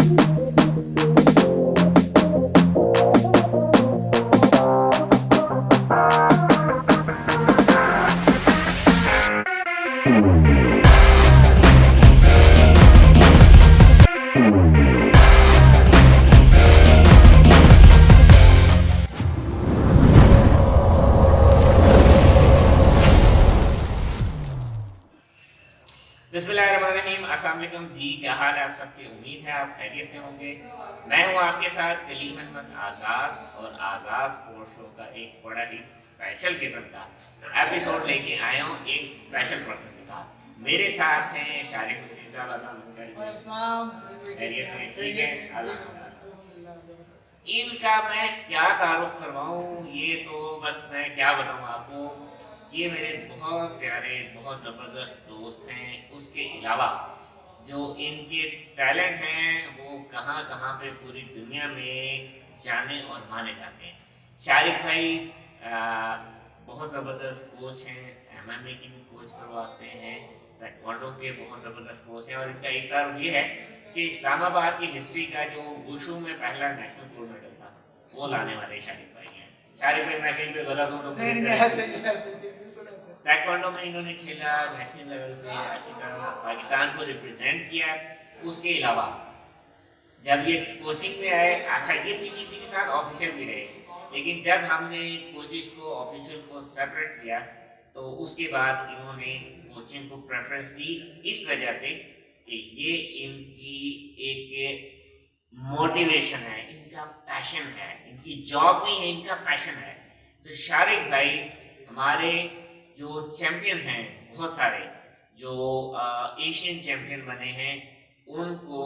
बिस्मिल्लाहिर्रहमानिर्रहीम। अस्सलाम वालेकुम जी, क्या हाल है आप सबके? उम्मीद है आप खैरियत से होंगे। मैं हूं आपके साथ कलीम अहमद आज़ाद और आज़ाद स्पोर्ट्स शो का एक बड़ा ही स्पेशल किस्म का एपिसोड लेके आया हूं एक स्पेशल पर्सन के साथ। मेरे साथ हैं शारिक मुफीद साहब। खैरियत से? ठीक है, अल्हम्दुलिल्लाह। इनका मैं क्या तारुफ करवाऊं, ये तो बस मैं क्या बताऊं आपको। ये मेरे बहुत प्यारे, बहुत ज़बरदस्त दोस्त हैं। उसके अलावा जो इनके टैलेंट हैं वो कहाँ कहाँ पे पूरी दुनिया में जाने और माने जाते हैं। शारिक भाई बहुत ज़बरदस्त कोच हैं, एमएमए की भी कोच करवाते हैं, ताइक्वांडो के बहुत ज़बरदस्त कोच हैं। और इनका एक तरफ ये है कि इस्लामाबाद की हिस्ट्री का जो वुशु में पहला नेशनल गोल्ड मेडल था वो लाने वाले शारिक भाई हैं। शारिक भाई मैं कहीं पे गलत हूँ तो ताइक्वांडो में इन्होंने खेला, नेशनल लेवल पे अच्छी तरह पाकिस्तान को रिप्रेजेंट किया। उसके अलावा जब ये कोचिंग में आए, अच्छा ये पीटीसी के साथ ऑफिशियल भी रहे, लेकिन जब हमने कोचिंग को ऑफिशियल को सेपरेट किया तो उसके बाद इन्होंने कोचिंग को प्रेफरेंस दी इस वजह से कि ये इनकी एक मोटिवेशन है, इनका पैशन है, इनकी जॉब नहीं है, इनका पैशन है। तो शारिक भाई हमारे जो चैंपियंस हैं बहुत सारे, जो एशियन चैंपियन बने हैं, उनको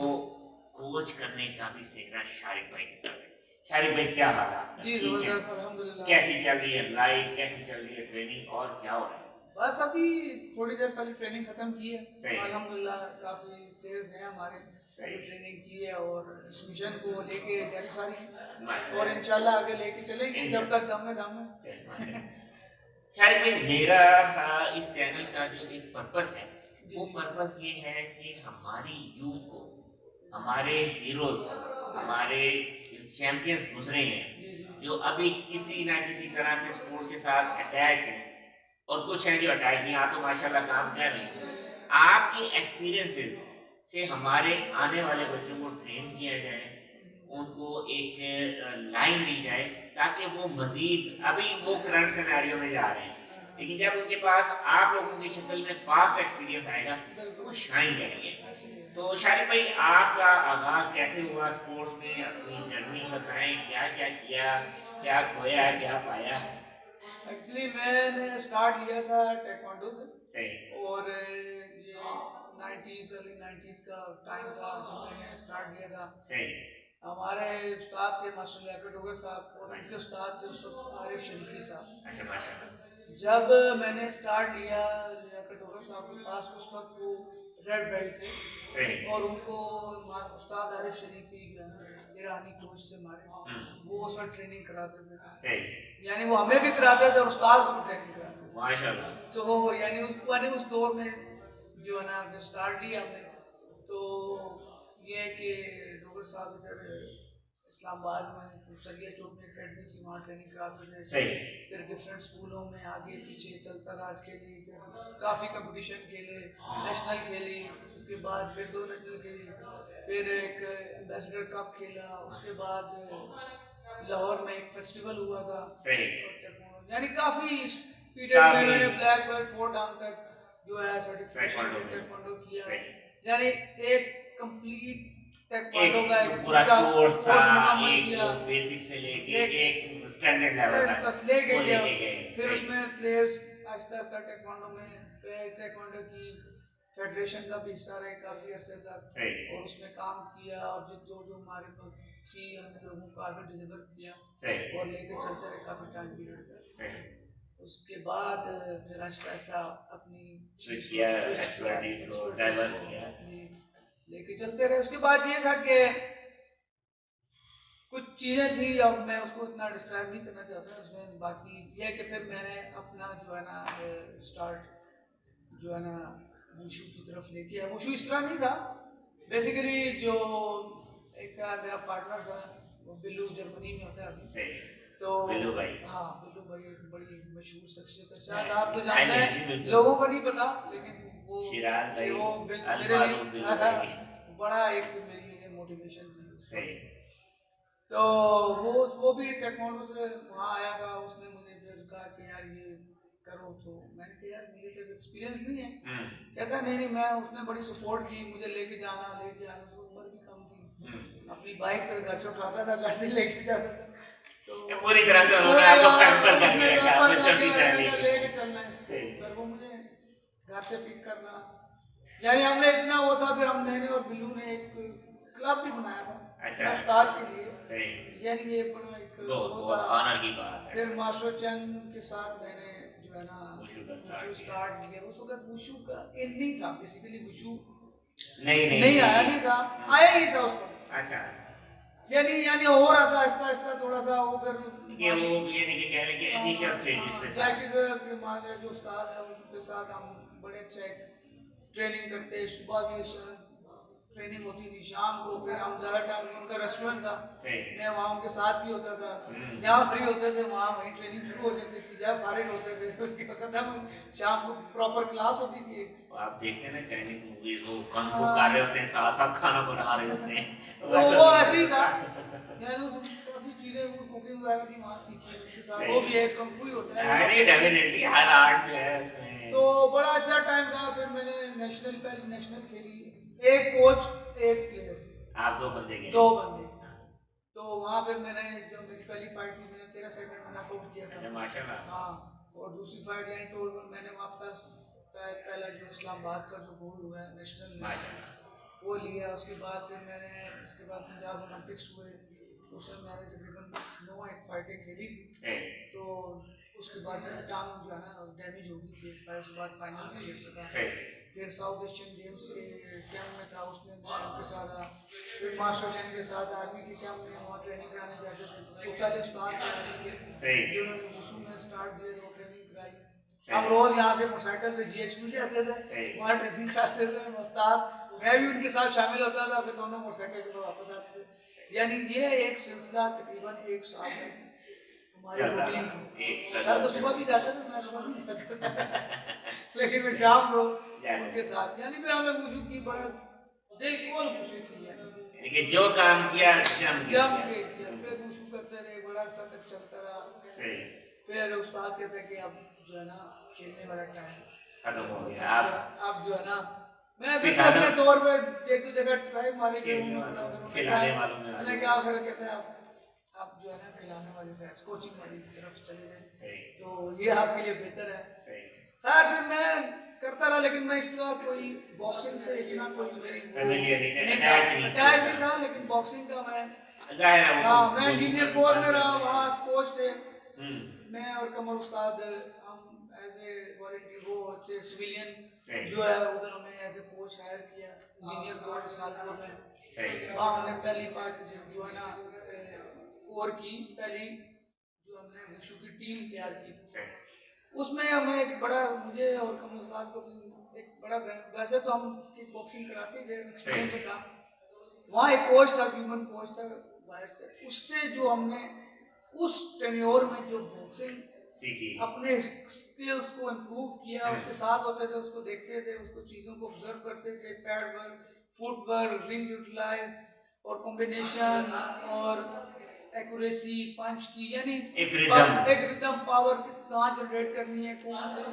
कोच करने का भी सेहरा शारिक भाई के साथ है। शारिक भाई क्या हाल है आपका? जी जबरदस्त, अल्हम्दुलिल्लाह। कैसी चल रही है लाइफ, कैसी चल रही है ट्रेनिंग और क्या हो रहा है? बस अभी थोड़ी देर पहले ट्रेनिंग खत्म की है। सही। अल्हम्दुलिल्लाह काफी प्लेयर्स हैं हमारे, सही। ट्रेनिंग की है और इस मिशन को लेके जारी सारी है और इंशाल्लाह आगे लेके चलेंगे जब तक दम में दम है। शारिक भाई मेरा इस चैनल का जो एक पर्पस है वो पर्पस ये है कि हमारी यूथ को, हमारे हीरोज, हमारे चैंपियंस गुजरे हैं जो अभी किसी ना किसी तरह से स्पोर्ट्स के साथ अटैच हैं और कुछ हैं जो अटैच नहीं, आप तो माशाल्लाह काम कर रहे हैं। आपके एक्सपीरियंसेस से हमारे आने वाले बच्चों को ट्रेन किया जाए, उनको एक लाइन दी जाए ताकि वो मजीद, अभी वो करंट सिनेरियो में जा रहे हैं, लेकिन जब उनके पास आप लोगों की शक्ल में पास्ट एक्सपीरियंस आएगा तो वो शाइन करेंगे। तो शारिक भाई आपका आगाज कैसे हुआ स्पोर्ट्स में? अपनी जर्नी बताएं, क्या क्या किया, क्या खोया, क्या पाया? एक्चुअली मैंने स्टार्ट लिया था ताइक्वांडो से। सही। और ये 90s अर्ली 90s का टाइम था जब मैंने स्टार्ट किया था। सही। हमारे उस्ताद थे मास्टर लियाकत डोगर साहब और उनके उस्ताद थे उस वक्त आरिफ शरीफी साहब। अच्छा, माशाल्लाह। जब मैंने स्टार्ट लिया लियाकत डोगर साहब के पास, उस वक्त वो रेड बेल्ट थे। सही। और उनको उस्ताद आरिफ शरीफी ईरानी कोच से हमारे, वो उस वक्त ट्रेनिंग कराते थे। सही। यानी वो हमें भी कराते थे और उस्ताद को भी ट्रेनिंग कराते थे माशाल्लाह। तो यानी उस दौर में जो है ना स्टार्ट लिया हमने। तो ये है कि डोगर साहब इधर इस्लामाबाद में सरिया चौक में अकेडमी थी, वहाँ ट्रेनिंग कराते थे। सही। फिर डिफरेंट स्कूलों में आगे पीछे चलता रहा, खेली, फिर काफ़ी कंपटीशन खेले, नेशनल खेली, उसके बाद फिर 2 नेशनल खेली, फिर एक एम्बेसडर कप खेला, उसके बाद लाहौर में एक फेस्टिवल हुआ था। सही। यानी काफ़ी पीरियड में मैंने ब्लैक बेल्ट 4 डाउन तक जो है सर्टिफिकेशन ताइक्वांडो किया। यानी एक कंप्लीट ताइक्वांडो का एक पूरा कोर्स था, एक बेसिक से लेके एक स्टैंडर्ड लेवल तक बस लेके गया। फिर सही। उसमें प्लेयर्स आहिस्ता आहिस्ता ताइक्वांडो में ताइक्वांडो की फेडरेशन का भी हिस्सा रहे काफ़ी अरसे तक और उसमें काम किया और जो जो हमारे थी हम लोगों को आगे डिलीवर किया और लेके चलते रहे काफ़ी टाइम पीरियड तक। उसके बाद फिर आहिस्ता आहिस्ता अपनी स्विच किया, एक्सपर्टीज को डाइवर्स किया, लेके चलते रहे। उसके बाद ये था कि कुछ चीज़ें थी, अब मैं उसको इतना डिस्क्राइब नहीं करना चाहता उसमें। बाकी ये है कि फिर मैंने अपना जो है ना स्टार्ट जो है ना वुशु की तरफ लेके आया। वुशु इस तरह नहीं था, बेसिकली जो एक मेरा पार्टनर था, वो बिल्लू जर्मनी में होता है अभी। सही। तो बिल्लू भाई। हाँ, बिल्लू भाई एक बड़ी मशहूर शख्सियत है, शायद नहीं, आप तो नहीं, जानते नहीं, हैं, बिल्कुल। लोगों को नहीं पता, लेकिन वो शिराज भाई, वो मेरे अलमारूफ बिल्लू भाई। लिए बड़ा एक मेरी लिए मोटिवेशन थी उसको। सही। तो वो भी टेक्नोलॉजी से वहाँ आया था, उसने मुझे फिर कहा कि यार ये करो, तो मैंने कहा यार मुझे तो एक्सपीरियंस नहीं है। कहता नहीं नहीं, मैं उसने बड़ी सपोर्ट की, मुझे लेके आना, उसकी उम्र भी कम थी, अपनी बाइक पर घर से उठाता था, घर से लेके जाता था। तो पूरी तरह से उन्होंने आपको पैम्पर कर दिया कि आपको चलती तरह लेके चलना है इसको, फिर वो मुझे घर से पिक करना, यानी हमने इतना वो था। फिर मैंने और बिल्लू ने एक क्लब भी बनाया था, अच्छा। उस्ताद के लिए। सही। यानी ये बड़ा एक बहुत ऑनर की बात है। फिर मास्टर चंद के साथ मैंने जो है ना वुशु का स्टार्ट किया। उस वक्त वुशु का एंड नहीं था, बेसिकली वुशु नहीं आया नहीं था, आया ही था उस वक्त। अच्छा। यानी हो रहा था आहिस्ता आहिस्ता थोड़ा सा वो। फिर ये वो ये नहीं कह रहे कि इनिशियल स्टेजेस पे था। जैकी सर के माँ जो उस्ताद है, उनके साथ हम बड़े अच्छा ट्रेनिंग करते, सुबह भी ट्रेनिंग होती थी, शाम को फिर हम ज़्यादा टाइम, उनका रेस्टोरेंट था, मैं वहाँ उनके साथ भी होता था। जहाँ फ्री होते थे वहाँ वहीं ट्रेनिंग शुरू हो जाती थी, जहाँ फारिग होते थे उसके खत्म, शाम को प्रॉपर क्लास होती थी। आप देखते हैं ना चाइनीज मूवीज, वो कung fu कर रहे होते हैं, साथ साथ खाना बना रहे होते हैं, तो वो ऐसे ही था। यानी काफ़ी चीज़ें वो कुकिंग वगैरह की वहाँ सीखी, उनके साथ वो भी एक कung fu ही होता है। डेफिनेटली हर आर्ट जो है उसमें। तो बड़ा अच्छा टाइम रहा। फिर मैंने पहली नेशनल खेली, एक कोच एक प्लेयर, आप दो बंदे के? दो बंदे। तो वहाँ फिर मैंने, जो मेरी पहली फाइट थी, मैंने 13 सेकंड में नॉकआउट किया था। अच्छा, माशाल्लाह। हाँ, और दूसरी फाइट यानी टोटल मैंने वापस पहला जो इस्लामाबाद का जो गोल हुआ है नेशनल में, वो लिया। उसके बाद फिर मैंने पंजाब ओलंपिक्स हुए, उसमें मैंने तकरीबन 9 एक फाइटें खेली थी। तो उसके बाद फिर टांग जो है ना डैमेज हो गई थी, फिर उसके बाद फाइनल नहीं खेल सका। फिर साउथ एशियन गेम्स के कैंप में था, उसमें मैं उनके साथ रहा। फिर मास्टर चैन के साथ आर्मी के कैंप में वहाँ ट्रेनिंग कराने जाते थे, तो पहले उस्ताद जो उन्होंने वुशु में स्टार्ट दिया, तो ट्रेनिंग कराई। हम रोज यहाँ से मोटरसाइकिल पे GHQ जाते थे, वहाँ ट्रेनिंग कराते थे उस्ताद, मैं भी उनके साथ शामिल होता था, फिर दोनों मोटरसाइकिल पे वापस आते थे। यानी ये एक सिलसिला तकरीबन 1 साल में हमारी रूटीन थी। सर तो सुबह भी जाते थे, मैं सुबह भी जाता था लेकिन मैं शाम को उनके साथ, यानी फिर हमने वुशु की बड़ा दिल खोल वुशु की, कि जो काम किया जम के फिर वुशु करते रहे, बड़ा अरसा तक चलता रहा। फिर उस्ताद कहते हैं कि अब जो है ना खेलने वाला टाइम खत्म हो गया, अब जो है ना मैं फिर अपने तौर पे एक दो जगह ट्राई मारी, खिलाने वालों में मैंने क्या फिर कहते हैं आप जो है ना खिलाने वाली से कोचिंग वाली तरफ चले गए, तो ये आपके लिए बेहतर है। खैर फिर मैं करता रहा, लेकिन मैं इस तरह कोई बॉक्सिंग से इतना कोई मेरी अटैच नहीं था, लेकिन बॉक्सिंग का मैं इंजीनियर कोर में रहा, वहाँ कोच थे मैं और कमर उस्ताद, हम एज ए वॉलंटियर वो अच्छे सिविलियन जो है उधर हमें एज ए कोच हायर किया इंजीनियर कोर सालपुर में। वहाँ हमने पहली बार किसी जो है ना कोर की पहली जो हमने वुशु की टीम तैयार की थी, उसमें हमें एक बड़ा, मुझे और कमर उस्ताद को भी एक बड़ा, वैसे तो हम किक बॉक्सिंग कराते थे, एक्सपीरियंस था। वहाँ एक कोच था, ह्यूमन कोच था बाहर से, उससे जो हमने उस टेन्योर में जो बॉक्सिंग सीखी, अपने स्किल्स को इम्प्रूव किया, उसके साथ होते थे, उसको देखते थे, उसको चीज़ों को ऑब्जर्व करते थे, pad work, foot work, ring utilize और कॉम्बिनेशन और एक्यूरेसी पंच की, यानी एक रिदम पावर कहाँ जनरेट करनी है, कौन सी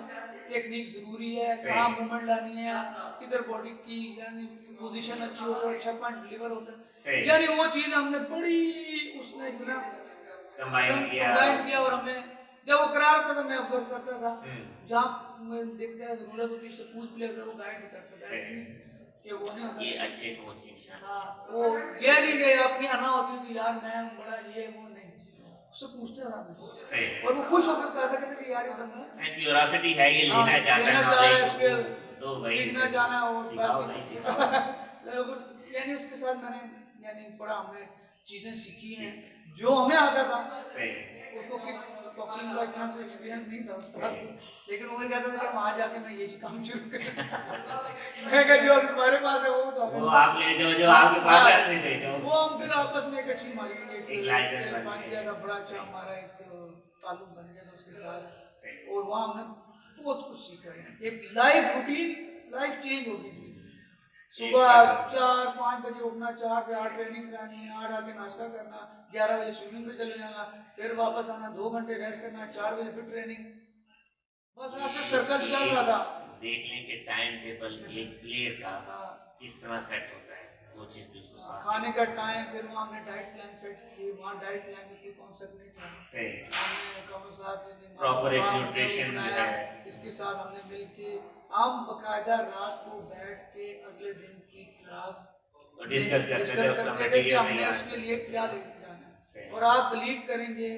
टेक्निक जरूरी है, कहाँ मूवमेंट लानी है, किधर बॉडी की यानी पोजीशन अच्छी हो तो अच्छा पंच डिलीवर होता है, यानी वो चीज़ हमने बड़ी उसने जो ना कंबाइन किया। और हमें जब वो करा रहा था तो मैं ऑब्जर्व करता था, जहाँ मैं देखता है जरूरत होती है पूछ भी लेकर वो गाइड भी करता था, ऐसे नहीं कि वो नहीं ये अच्छे कोच की निशानी। हाँ, वो ये नहीं कि अपनी आना होती थी यार मैं बड़ा ये वो नहीं, उससे पूछता था मैं, और वो खुश होकर कहता था कि यार ये बंदा क्यूरियोसिटी है, ये लेना चाहता है, तो सीखना जाना और यानी उसके साथ मैंने यानी बड़ा हमें चीजें सीखी हैं जो हमें आता था, उसको बॉक्सिंग का इतना कोई एक्सपीरियंस नहीं था उसका, लेकिन वो कहता था कि वहाँ जाके मैं ये काम शुरू कर मैं कहा जो तुम्हारे पास है वो तो वो आप ले जाओ, जो आपके पास है नहीं दे जाओ। वो हम फिर आपस में एक अच्छी हमारी एक लाइसेंस बन एक गया। बड़ा अच्छा हमारा एक ताल्लुक बन गया था उसके साथ, सही। और वहाँ हमने बहुत कुछ सीखा है। एक लाइफ रूटीन लाइफ चेंज हो गई थी। सुबह 4-5 बजे उठना, 4 से 8 ट्रेनिंग करानी, 8 आके नाश्ता करना, 11 बजे स्विमिंग पे चले जाना, फिर वापस आना, 2 घंटे रेस्ट करना, 4 बजे फिर ट्रेनिंग, बस ऐसा सर्कल चल रहा था। देख लें कि टाइम टेबल एक प्लेयर का हाँ, किस तरह सेट होता है, वो चीज भी उसको साथ खाने का टाइम, फिर वहाँ हमने डाइट प्लान सेट किए। वहाँ डाइट प्लान में कोई कॉन्सेप्ट नहीं था, सही। हमने कमल साथ प्रॉपर एक न्यूट्रिशन जो है, इसके साथ हमने मिलके हम बकायदा रात को बैठ के अगले दिन की क्लास डिस्कस करते थे उसका कि मटेरियल हमने तैयार उसके लिए क्या लेके जाना सही। है। और आप बिलीव करेंगे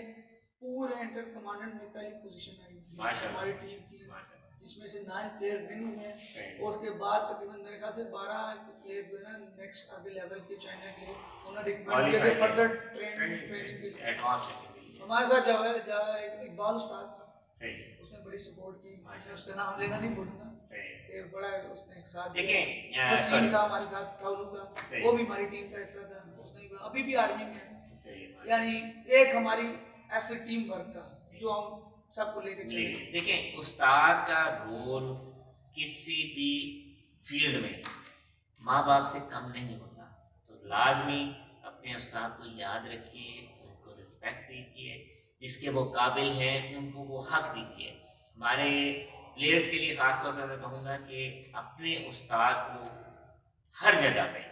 पूरे इंटर कमांडेंट में पहली पोजीशन आई माशाल्लाह। हमारी टीम की, माशाल्लाह। जिसमें से 9 प्लेयर विन हुए। सही। और उसके बाद तकरीबन मेरे ख्याल से 12 प्लेयर जो है ना नेक्स्ट आगे लेवल के चाइना के लिए उन्होंने रिकमेंड किया था फर्दर ट्रेनिंग के लिए, एडवांस के लिए। हमारे साथ जो है इकबाल उस्ताद, सही। उसने बड़ी सपोर्ट की। माशाल्लाह। मैं उसका नाम लेना नहीं भूलूंगा, सही। ये बड़ा उसने एक साथ देखें, वसीम था हमारे साथ, कालू का, सही। वो भी हमारी टीम का हिस्सा था, उसने अभी भी आर्मी में है। सही। यानी एक हमारी ऐसे टीम वर्क था जो हम सबको लेके चले। देखें, उस्ताद का रोल किसी भी फील्ड में माँ बाप से कम नहीं होता, तो लाजमी अपने उस्ताद को याद रखिए, उनको रिस्पेक्ट दीजिए, जिसके वो काबिल हैं उनको वो हक दीजिए। हमारे प्लेयर्स के लिए ख़ास तौर पर मैं कहूँगा कि अपने उस्ताद को हर जगह पे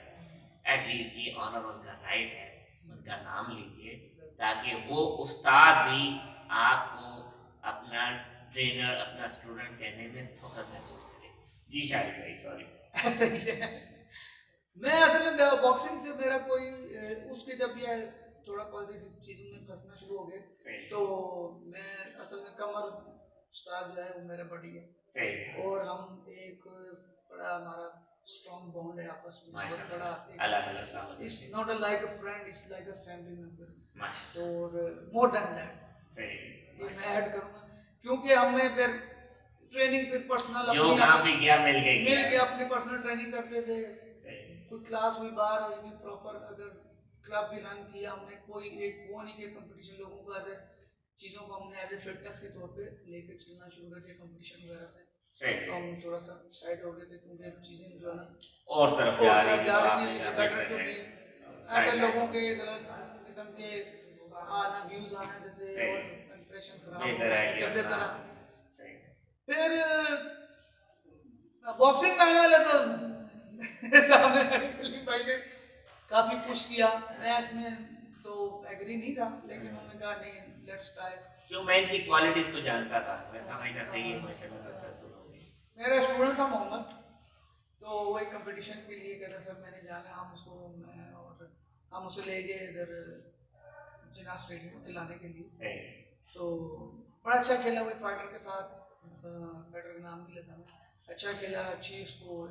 एटलीस्ट ये ऑनर उनका राइट है, उनका नाम लीजिए, ताकि वो उस्ताद भी आपको अपना ट्रेनर, अपना स्टूडेंट कहने में फख्र महसूस करे। जी शाहिद भाई, सॉरी। ऐसा ही है। मैं असल में बॉक्सिंग से मेरा कोई उसके जब ये थोड़ा पॉलिटिक्स चीज़ों में फंसना शुरू हो गए, तो मैं असल में कमर उस्ताद जो है वो मेरा बड़ी है, और हम एक बड़ा हमारा स्ट्रॉन्ग बॉन्ड है आपस में, बहुत बड़ा। It's not like a friend, it's like a family member, और मोर देन दैट ये मैं ऐड करूँगा, क्योंकि हमने फिर ट्रेनिंग पे पर्सनल जो काम भी किया मिल गया, अपनी पर्सनल ट्रेनिंग करते थे। कोई क्लास हुई बाहर हुई प्रॉपर, अगर क्लब भी रन किया हमने, कोई एक वो नहीं कि कंपटीशन लोगों को ऐसे चीज़ों को हमने एज ए फिटनेस के तौर पे लेके चलना शुरू कर दिया कंपटीशन वगैरह से, तो हम थोड़ा सा साइड हो गए थे, क्योंकि चीज़ें जो है ना और तरफ जा रही थी, जैसे बेटर टू बी ऐसे लोगों के गलत किस्म के आना व्यूज आने देते और इंप्रेशन खराब। फिर बॉक्सिंग में आने वाले तो सामने कलीम भाई ने काफी पुश किया, मैं इसमें तो एग्री नहीं था, लेकिन उन्होंने कहा नहीं लेट्स ट्राई। क्यों, मैं इनकी क्वालिटीज को जानता था, मैं समझता था ये माशाल्लाह सक्सेसफुल होंगे। मेरा स्टूडेंट था मोहम्मद, तो वो एक कंपटीशन के लिए कहता सर मैंने जाना, हम उसे ले गए इधर जिना स्टेडियम खिलाने के लिए, तो बड़ा अच्छा खेला वो एक फाइटर के साथ, फाइटर का नाम नहीं लेता मैं, अच्छा खेला, अच्छी उसको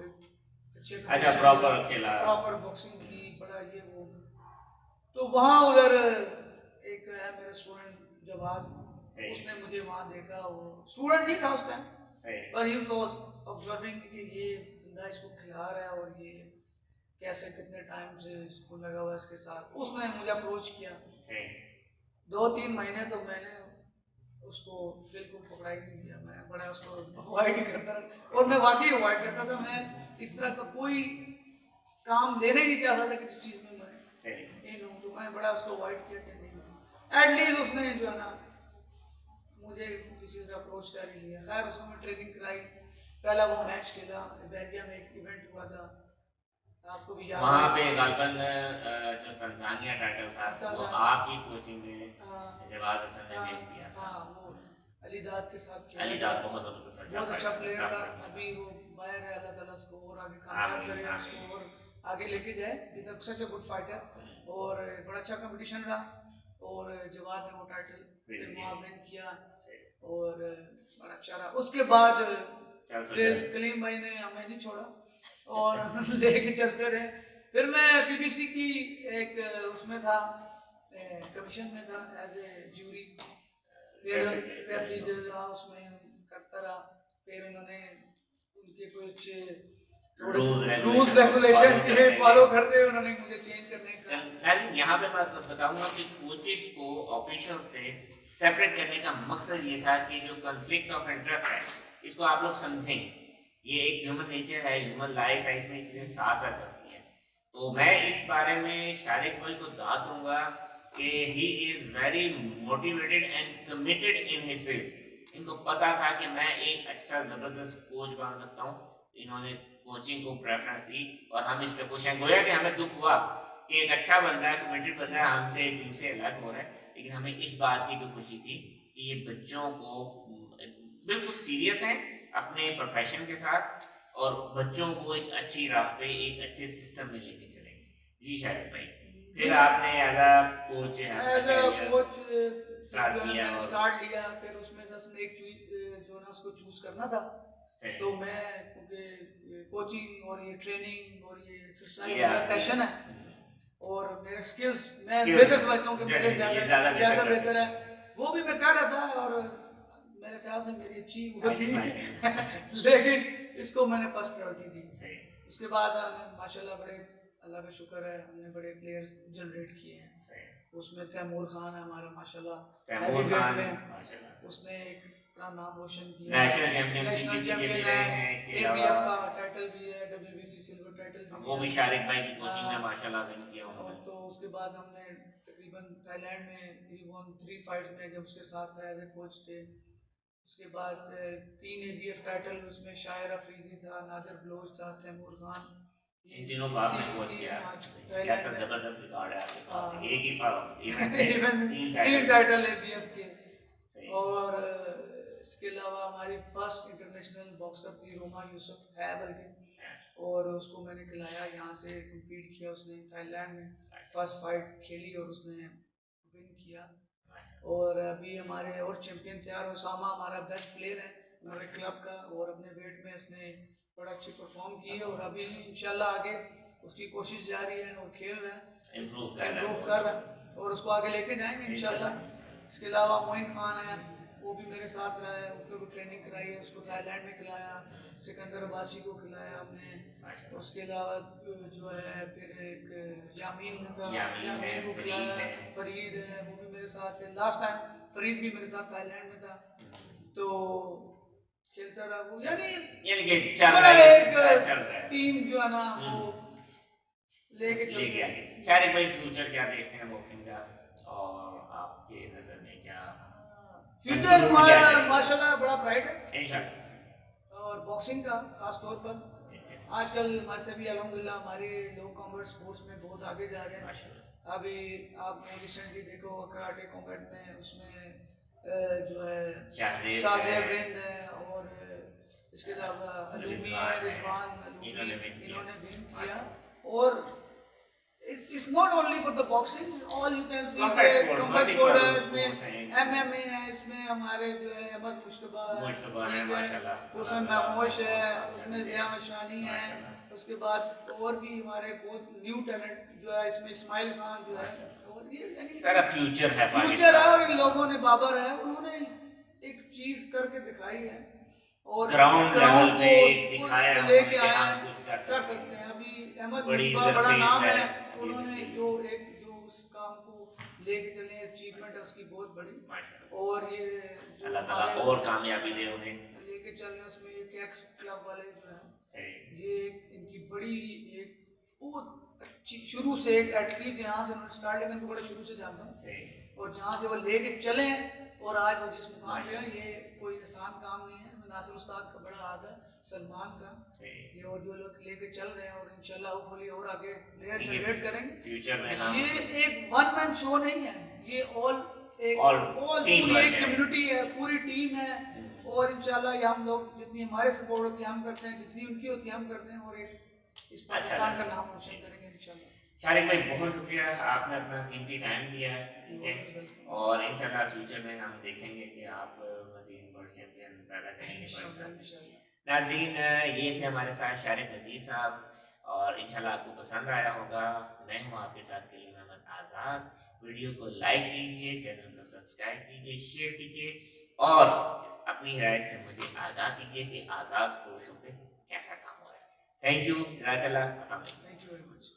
अच्छा प्रॉपर खेला, प्रॉपर बॉक्सिंग की, बड़ा ये वो। तो वहाँ उधर एक है मेरा स्टूडेंट जवाद, उसने मुझे वहाँ देखा, वो स्टूडेंट नहीं था उस टाइम, पर ही वाज ऑब्जर्विंग कि ये बंदा इसको खिला रहा है और ये कैसे कितने टाइम से इसको लगा हुआ इसके साथ। उसने मुझे अप्रोच किया, 2-3 महीने तो मैंने उसको बिल्कुल पकड़ा ही नहीं दिया, मैं बड़ा उसको अवॉइड करता रहा, और मैं वाकई अवॉइड करता था, मैं इस तरह का कोई काम लेना ही नहीं चाहता था कि इस चीज़ में मैं इन हूँ, तो मैं बड़ा उसको अवॉइड किया कि नहीं। एटलीस्ट उसने जो है ना मुझे किसी से अप्रोच कर ही लिया। खैर उसको मैं ट्रेनिंग कराई, पहला वो मैच खेला, बेल्जियम में एक इवेंट हुआ था, आपको भी याद वहाँ पे गालबन जो तंजानिया टाइटल था वो आपकी कोचिंग में जवाद हसन ने विन किया था। हाँ, वो अलीदाद के साथ खेला, अलीदाद बहुत जबरदस्त बहुत अच्छा प्लेयर था, अभी वो बाहर है, अल्लाह ताला उसको और आगे कामयाब करे, उसको और आगे लेके जाए, is such a good fighter, और बड़ा अच्छा कंपटीशन रहा, और जवाद ने वो टाइटल फिर वहाँ विन किया, और बड़ा अच्छा रहा। उसके बाद फिर कलीम भाई ने हमें नहीं छोड़ा और लेके चलते रहे। फिर मैं पीबीसी की एक उसमें था, कमीशन में था एज ए जूरी, फिर Referee रेफरी जो रहा उसमें करता रहा, फिर उन्होंने उनके कुछ रूल्स रेगुलेशन फॉलो करते हुए उन्होंने मुझे चेंज करने का। नाज़रीन, यहाँ पे मैं बताऊंगा कि कोचेस को ऑफिशियल से सेपरेट करने का मकसद ये था कि जो कॉन्फ्लिक्ट ऑफ इंटरेस्ट है इसको आप लोग समझें। ये एक ह्यूमन नेचर है, ह्यूमन लाइफ है, इसमें चीज़ें साथ साथ चलती हैं। तो मैं इस बारे में शारिक भाई को दाद दूंगा कि he is very motivated and committed in his field. इनको पता था कि मैं एक अच्छा ज़बरदस्त कोच बन सकता हूँ, इन्होंने कोचिंग को प्रेफरेंस दी और हम इस पे खुश हैं। गोया कि हमें दुख हुआ कि एक अच्छा बंदा है, कमिटेड बंदा है, हमसे टीम से अलग हो रहा है, लेकिन हमें इस बात की भी खुशी थी कि ये बच्चों को बिल्कुल सीरियस हैं अपने प्रोफेशन के साथ और बच्चों को एक अच्छी राह पे, एक अच्छे सिस्टम में लेके चलेंगे। जी शारिक भाई, फिर आपने एज अ कोच स्टार्ट लिया, फिर उसमें एक जो ना उसको चूज करना था। तो मैं क्योंकि कोचिंग और ये ट्रेनिंग और ये एक्सरसाइज मेरा पैशन है और मेरे स्किल्स मैं बेहतर समझता हूँ कि मेरे ज़्यादा बेहतर है, वो भी मैं कर रहा था और मेरे ख्याल से मेरी अच्छी वो थी लेकिन इसको मैंने फर्स्ट प्रायोरिटी दी। उसके बाद माशाल्लाह बड़े अल्लाह का शुक्र है हमने बड़े प्लेयर्स जनरेट किए हैं। उसमें तैमूर खान है हमारा माशाल्लाह, उसने एक अपना नाम रोशन किया, नेशनल चैंपियन है, एबीएफ का टाइटल भी है, डब्ल्यूबीसी सिल्वर टाइटल भी, वो भी शारिक भाई की कोचिंग में माशाल्लाह विन किया उन्होंने। तो उसके बाद हमने तकरीबन थाईलैंड में ही वन 3 फाइट्स में जब उसके साथ था एज ए कोच थे। उसके बाद 3 एबीएफ टाइटल, उसमें शायर अफरीदी था, नादिर बलोच था, तैमूर खान, इन तीनों बाप ने कोच किया। कैसा जबरदस्त रिकॉर्ड है आपके पास, एक ही इवेंट में 3 टाइटल एबीएफ के। और इसके अलावा हमारी फर्स्ट इंटरनेशनल बॉक्सर थी रोमा यूसुफ है बल्कि, और उसको मैंने खिलाया, यहाँ से कम्पीट किया उसने थाईलैंड में, फर्स्ट फाइट खेली और उसने विन किया। और अभी हमारे और चैंपियन तैयार, ओसामा हमारा बेस्ट प्लेयर है हमारे क्लब का और अपने वेट में उसने बड़ा अच्छी परफॉर्म की है और अभी इंशाल्लाह आगे उसकी कोशिश जारी है और खेल रहा है, इम्प्रूव कर रहा है और उसको आगे लेके जाएंगे इंशाल्लाह। इसके अलावा मोइन खान है, वो भी मेरे साथ रहा है, उनको भी ट्रेनिंग कराई है, उसको थाईलैंड में खिलाया, सिकंदर अब्बासी को खिलाया हमने। उसके अलावा जो है फिर एक यामीन था, यामीन को खिलाया, फरीद है वो भी मेरे साथ है, लास्ट टाइम फरीद भी मेरे साथ थाईलैंड में था। तो खेलता रहा वो, यानी बड़ा एक टीम जो है ना वो लेके चल। शारिक भाई फ्यूचर क्या देखते हैं बॉक्सिंग का और आपके नजर में क्या फ्यूचर माशाल्लाह बड़ा ब्राइट है और बॉक्सिंग का खास तौर पर आजकल वैसे भी अल्हम्दुलिल्लाह हमारे लोग कॉम्बैट स्पोर्ट्स में बहुत आगे जा रहे हैं। अभी आपने रिसेंटली देखो कराटे कॉम्बैट में उसमें जो है शाहजेब रिंद है और इसके अलावा अलूमी है, रिजवान अलूमी, इन्होंने विन किया। और it's not only for the boxing, all you can see combat sport है, इसमें MMA है, इसमें हमारे जो है अहमद मुश्तबा है माशाल्लाह, उसमें महमूश है, उसमें ज़िया मशानी है, उसके बाद और भी हमारे बहुत न्यू टैलेंट जो है इसमें इस्माइल खान जो है, और ये यानी सारा फ्यूचर है और इन लोगों ने बाबर है उन्होंने एक चीज करके दिखाई है और ग्राउंड लेवल पे दिखाया है लेके कि आए हम कुछ कर सकते हैं। अभी अहमद मुश्तबा बड़ा नाम है, उन्होंने जो उस काम को लेके चले, अचीवमेंट है उसकी बहुत बड़ी, और ये अल्लाह ताला और कामयाबी दे उन्हें लेके चलने। उसमें ये कैक्स क्लब वाले जो है ये इनकी बड़ी एक बहुत अच्छी शुरू से एक एटलीस्ट जहाँ से उन्होंने स्टार्ट लेकिन बड़ा शुरू से जानता हूँ और जहाँ से वो लेके चले और आज वो जिस मुकाम पे है ये कोई आसान काम नहीं है। नासिर उस्ताद का बड़ा हाथ है, सलमान का, ये और जो लोग लेके चल रहे हैं और इंशाल्लाह होपफुली और आगे प्लेयर जनरेट करेंगे फ्यूचर में। ये एक वन मैन शो नहीं है, ये ऑल पूरी एक कम्युनिटी है, पूरी टीम है और इंशाल्लाह ये हम लोग जितनी हमारे सपोर्ट होती है हम करते हैं, जितनी उनकी होती है हम करते हैं और एक इस पाकिस्तान का नाम रोशन करेंगे इंशाल्लाह। शारिक भाई बहुत शुक्रिया, आपने अपना कीमती टाइम दिया है, ठीक है, और इंशाल्लाह फ्यूचर में हम देखेंगे कि आप मज़ीद वर्ल्ड चैंपियन पैदा करेंगे। नाज़रीन, ये थे हमारे साथ शारिक नज़ीर साहब और इंशाल्लाह आपको पसंद आया होगा। मैं हूँ आपके साथ कलीम अहमद आज़ाद। वीडियो को लाइक कीजिए, चैनल को सब्सक्राइब कीजिए, शेयर कीजिए और अपनी राय से मुझे आगाह कीजिए कि आज़ाद पुरुषों पे कैसा काम हो रहा है। थैंक यू, जज़ाकल्लाह, अस्सलाम वालेकुम। Thank you very much.